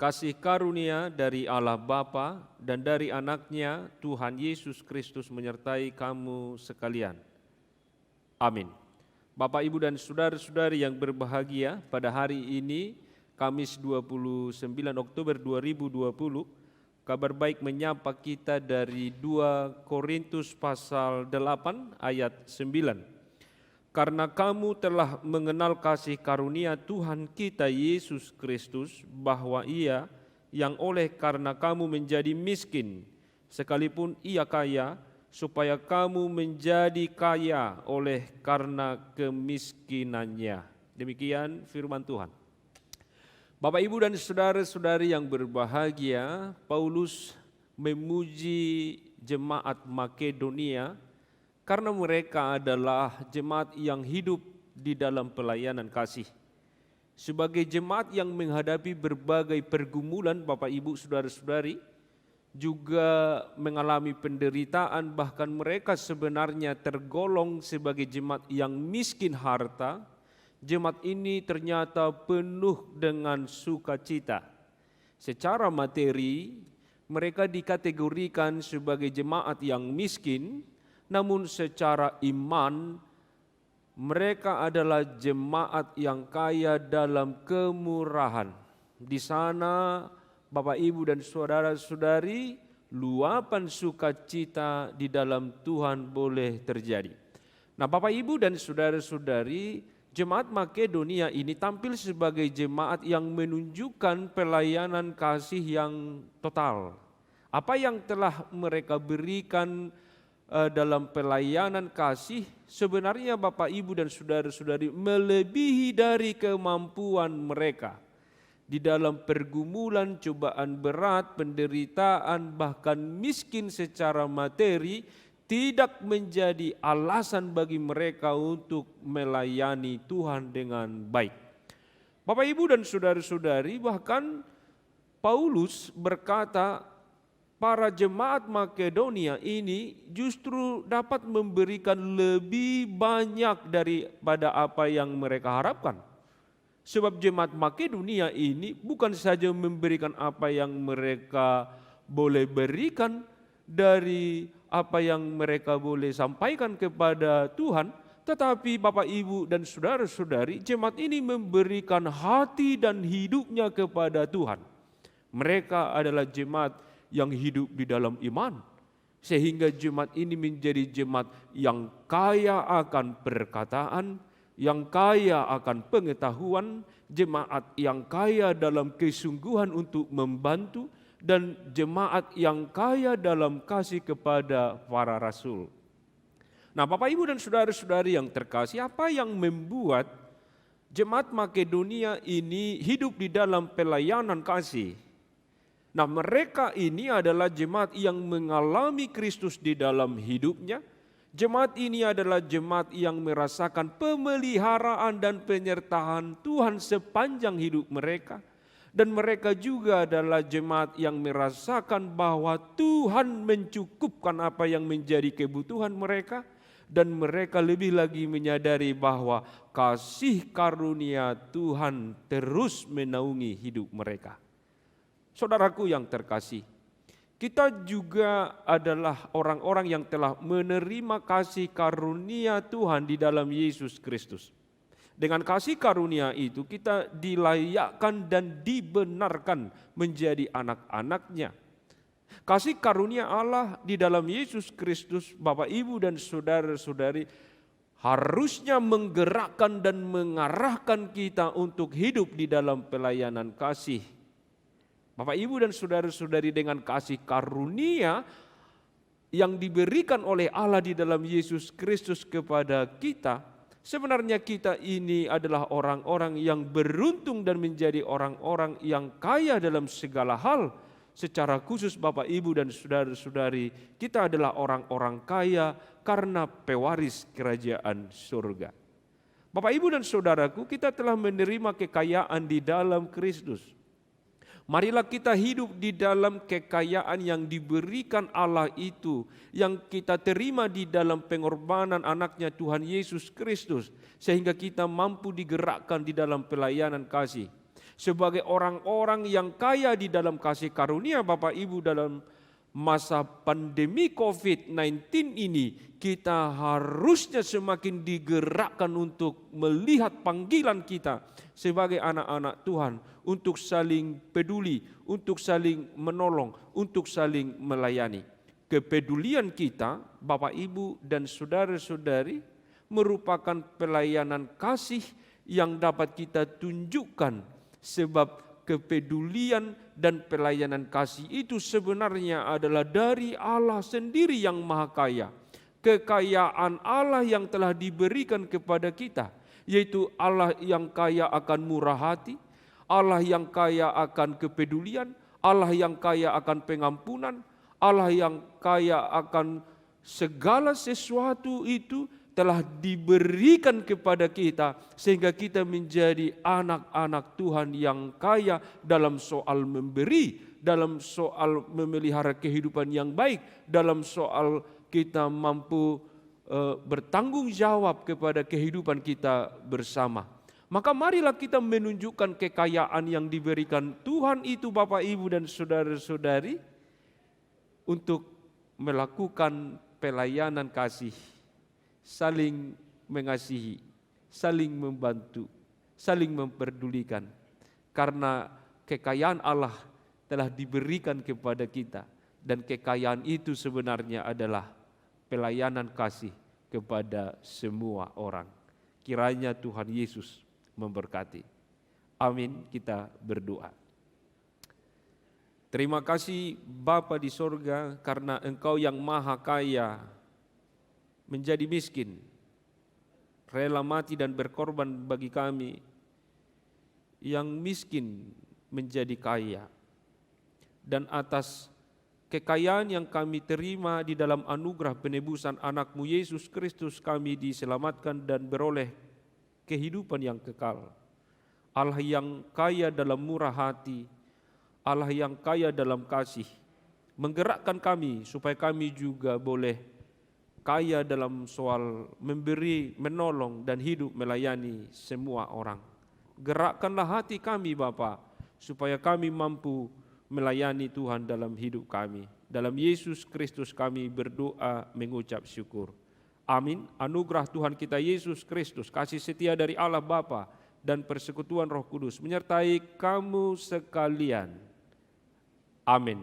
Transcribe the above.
kasih karunia dari Allah Bapa dan dari anaknya Tuhan Yesus Kristus menyertai kamu sekalian. Amin. Bapak, Ibu, dan saudara-saudari yang berbahagia, pada hari ini, Kamis 29 Oktober 2020, kabar baik menyapa kita dari 2 Korintus pasal 8 ayat 9. Karena kamu telah mengenal kasih karunia Tuhan kita Yesus Kristus, bahwa Ia yang oleh karena kamu menjadi miskin, sekalipun Ia kaya, supaya kamu menjadi kaya oleh karena kemiskinannya. Demikian firman Tuhan. Bapak, Ibu, dan saudara-saudari yang berbahagia, Paulus memuji jemaat Makedonia karena mereka adalah jemaat yang hidup di dalam pelayanan kasih. Sebagai jemaat yang menghadapi berbagai pergumulan, Bapak, Ibu, saudara-saudari, juga mengalami penderitaan, bahkan mereka sebenarnya tergolong sebagai jemaat yang miskin harta. Jemaat ini ternyata penuh dengan sukacita. Secara materi, mereka dikategorikan sebagai jemaat yang miskin, namun secara iman, mereka adalah jemaat yang kaya dalam kemurahan. Di sana, Bapak, Ibu, dan saudara-saudari, luapan sukacita di dalam Tuhan boleh terjadi. Nah, Bapak, Ibu, dan saudara-saudari, jemaat Makedonia ini tampil sebagai jemaat yang menunjukkan pelayanan kasih yang total. Apa yang telah mereka berikan dalam pelayanan kasih sebenarnya, Bapak, Ibu, dan saudara-saudari, melebihi dari kemampuan mereka. Di dalam pergumulan, cobaan berat, penderitaan, bahkan miskin secara materi tidak menjadi alasan bagi mereka untuk melayani Tuhan dengan baik. Bapak, Ibu, dan saudara-saudari, bahkan Paulus berkata, para jemaat Makedonia ini justru dapat memberikan lebih banyak daripada apa yang mereka harapkan. Sebab jemaat Makedonia ini bukan saja memberikan apa yang mereka boleh berikan dari apa yang mereka boleh sampaikan kepada Tuhan, tetapi Bapak, Ibu, dan saudara-saudari, jemaat ini memberikan hati dan hidupnya kepada Tuhan. Mereka adalah jemaat yang hidup di dalam iman, sehingga jemaat ini menjadi jemaat yang kaya akan perkataan, yang kaya akan pengetahuan, jemaat yang kaya dalam kesungguhan untuk membantu, dan jemaat yang kaya dalam kasih kepada para rasul. Nah, Bapak, Ibu, dan saudara-saudari yang terkasih, apa yang membuat jemaat Makedonia ini hidup di dalam pelayanan kasih? Nah, mereka ini adalah jemaat yang mengalami Kristus di dalam hidupnya. Jemaat ini adalah jemaat yang merasakan pemeliharaan dan penyertaan Tuhan sepanjang hidup mereka. Dan mereka juga adalah jemaat yang merasakan bahwa Tuhan mencukupkan apa yang menjadi kebutuhan mereka. Dan mereka lebih lagi menyadari bahwa kasih karunia Tuhan terus menaungi hidup mereka. Saudaraku yang terkasih, kita juga adalah orang-orang yang telah menerima kasih karunia Tuhan di dalam Yesus Kristus. Dengan kasih karunia itu kita dilayakkan dan dibenarkan menjadi anak-anak-Nya. Kasih karunia Allah di dalam Yesus Kristus, Bapak, Ibu, dan saudara-saudari, harusnya menggerakkan dan mengarahkan kita untuk hidup di dalam pelayanan kasih. Bapak, Ibu, dan saudara-saudari, dengan kasih karunia yang diberikan oleh Allah di dalam Yesus Kristus kepada kita, sebenarnya kita ini adalah orang-orang yang beruntung dan menjadi orang-orang yang kaya dalam segala hal. Secara khusus, Bapak, Ibu, dan saudara-saudari, kita adalah orang-orang kaya karena pewaris kerajaan surga. Bapak, Ibu, dan saudaraku, kita telah menerima kekayaan di dalam Kristus. Marilah kita hidup di dalam kekayaan yang diberikan Allah itu, yang kita terima di dalam pengorbanan anaknya Tuhan Yesus Kristus, sehingga kita mampu digerakkan di dalam pelayanan kasih. sebagai orang-orang yang kaya di dalam kasih karunia Bapak Ibu dalam masa pandemi COVID-19 ini, kita harusnya semakin digerakkan untuk melihat panggilan kita sebagai anak-anak Tuhan untuk saling peduli, untuk saling menolong, untuk saling melayani. Kepedulian kita, Bapak Ibu dan saudara-saudari, merupakan pelayanan kasih yang dapat kita tunjukkan, sebab kepedulian dan pelayanan kasih itu sebenarnya adalah dari Allah sendiri yang maha kaya. Kekayaan Allah yang telah diberikan kepada kita, yaitu Allah yang kaya akan murah hati, Allah yang kaya akan kepedulian, Allah yang kaya akan pengampunan, Allah yang kaya akan segala sesuatu itu telah diberikan kepada kita sehingga kita menjadi anak-anak Tuhan yang kaya dalam soal memberi, dalam soal memelihara kehidupan yang baik, dalam soal kita mampu bertanggung jawab kepada kehidupan kita bersama. Maka marilah kita menunjukkan kekayaan yang diberikan Tuhan itu Bapak Ibu dan saudara-saudari untuk melakukan pelayanan kasih, saling mengasihi, saling membantu, saling memperdulikan. Karena kekayaan Allah telah diberikan kepada kita, dan kekayaan itu sebenarnya adalah pelayanan kasih kepada semua orang. Kiranya Tuhan Yesus memberkati. Amin, kita berdoa. Terima kasih Bapa di sorga, karena Engkau yang maha kaya menjadi miskin, rela mati dan berkorban bagi kami yang miskin menjadi kaya. Dan atas kekayaan yang kami terima di dalam anugerah penebusan anak-Mu Yesus Kristus, kami diselamatkan dan beroleh kehidupan yang kekal. Allah yang kaya dalam murah hati, Allah yang kaya dalam kasih, menggerakkan kami supaya kami juga boleh kaya dalam soal memberi, menolong, dan hidup melayani semua orang. Gerakkanlah hati kami Bapa, supaya kami mampu melayani Tuhan dalam hidup kami. Dalam Yesus Kristus kami berdoa mengucap syukur. Amin. Anugerah Tuhan kita Yesus Kristus, kasih setia dari Allah Bapa, dan persekutuan Roh Kudus menyertai kamu sekalian. Amin.